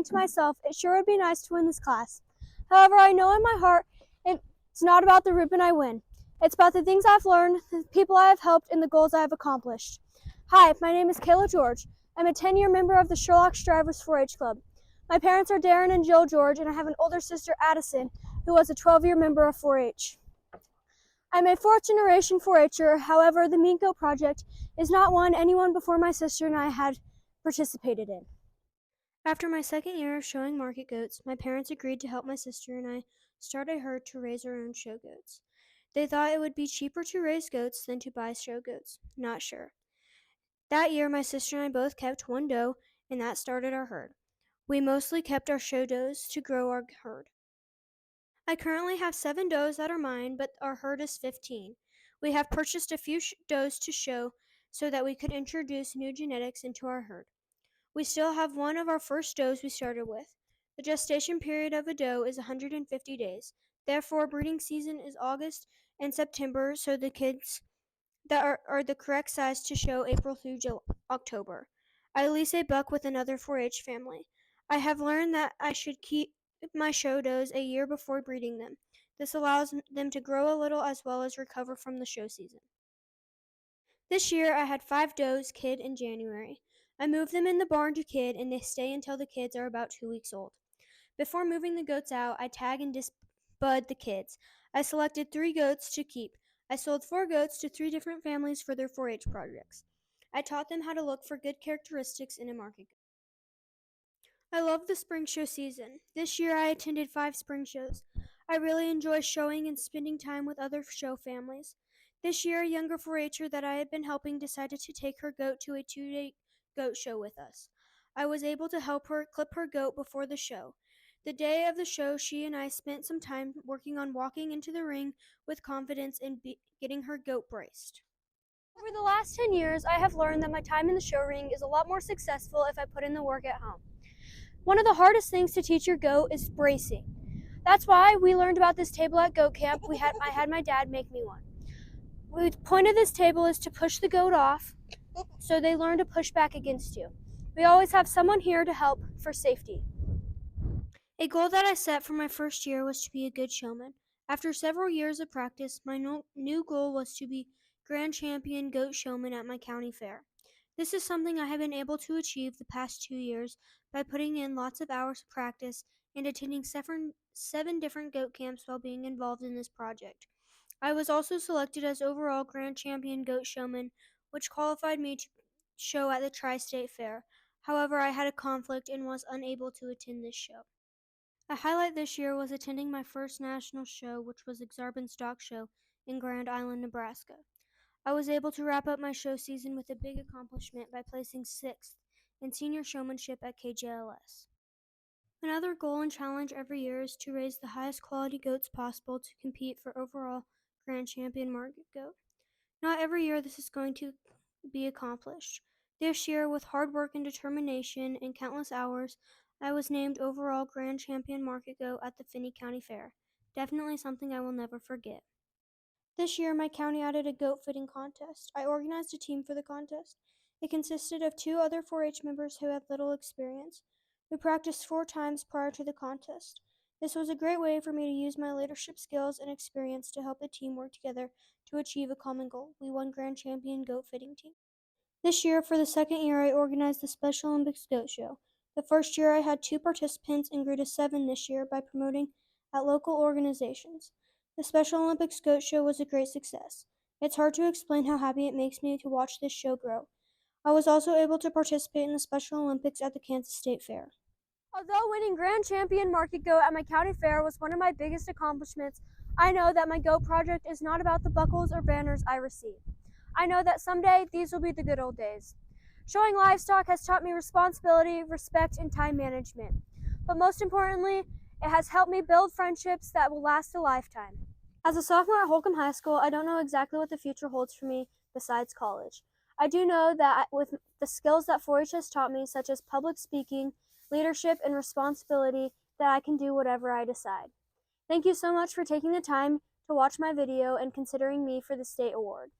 to myself, it sure would be nice to win this class. However, I know in my heart it's not about the ribbon I win. It's about the things I've learned, the people I have helped, and the goals I have accomplished. Hi, my name is Kayla George. I'm a 10-year member of the Sherlock Strivers 4-H Club. My parents are Darren and Jill George, and I have an older sister, Addison, who was a 12-year member of 4-H. I'm a fourth-generation 4-H'er. However, the Meat Goat Project is not one anyone before my sister and I had participated in. After my second year of showing market goats, my parents agreed to help my sister and I start a herd to raise our own show goats. They thought it would be cheaper to raise goats than to buy show goats. Not sure. That year, my sister and I both kept one doe, and that started our herd. We mostly kept our show does to grow our herd. I currently have 7 does that are mine, but our herd is 15. We have purchased a few does to show so that we could introduce new genetics into our herd. We still have one of our first does we started with. The gestation period of a doe is 150 days. Therefore, breeding season is August and September, so the kids that are the correct size to show April through October. I lease a buck with another 4-H family. I have learned that I should keep my show does a year before breeding them. This allows them to grow a little as well as recover from the show season. This year I had 5 does kid in January. I moved them in the barn to kid, and they stay until the kids are about 2 weeks old. Before moving the goats out, I tag and disbud the kids. I selected 3 goats to keep. I sold 4 goats to 3 different families for their 4-H projects. I taught them how to look for good characteristics in a market goat. I love the spring show season. This year I attended 5 spring shows. I really enjoy showing and spending time with other show families. This year, a younger 4-H'er that I had been helping decided to take her goat to a 2-day goat show with us. I was able to help her clip her goat before the show. The day of the show, she and I spent some time working on walking into the ring with confidence and getting her goat braced. Over the last 10 years, I have learned that my time in the show ring is a lot more successful if I put in the work at home. One of the hardest things to teach your goat is bracing. That's why we learned about this table at goat camp. I had my dad make me one. The point of this table is to push the goat off so they learn to push back against you. We always have someone here to help for safety. A goal that I set for my first year was to be a good showman. After several years of practice, my new goal was to be Grand Champion Goat Showman at my county fair. This is something I have been able to achieve the past 2 years by putting in lots of hours of practice and attending 7 different goat camps while being involved in this project. I was also selected as overall Grand Champion Goat Showman, which qualified me to show at the Tri-State Fair. However, I had a conflict and was unable to attend this show. A highlight this year was attending my first national show, which was Exarban Stock Show in Grand Island, Nebraska. I was able to wrap up my show season with a big accomplishment by placing 6th in senior showmanship at KJLS. Another goal and challenge every year is to raise the highest quality goats possible to compete for overall Grand Champion Market Goat. Not every year this is going to be accomplished. This year, with hard work and determination and countless hours, I was named overall Grand Champion Market Goat at the Finney County Fair. Definitely something I will never forget. This year, my county added a goat fitting contest. I organized a team for the contest. It consisted of 2 other 4-H members who had little experience. We practiced 4 times prior to the contest. This was a great way for me to use my leadership skills and experience to help the team work together to achieve a common goal. We won Grand Champion Goat Fitting Team. This year, for the second year, I organized the Special Olympics Goat Show. The first year, I had 2 participants and grew to 7 this year by promoting at local organizations. The Special Olympics Goat Show was a great success. It's hard to explain how happy it makes me to watch this show grow. I was also able to participate in the Special Olympics at the Kansas State Fair. Although winning Grand Champion Market Goat at my county fair was one of my biggest accomplishments, I know that my goat project is not about the buckles or banners I receive. I know that someday these will be the good old days. Showing livestock has taught me responsibility, respect, and time management. But most importantly, it has helped me build friendships that will last a lifetime. As a sophomore at Holcomb High School, I don't know exactly what the future holds for me besides college. I do know that with the skills that 4-H has taught me, such as public speaking, leadership, and responsibility, that I can do whatever I decide. Thank you so much for taking the time to watch my video and considering me for the state award.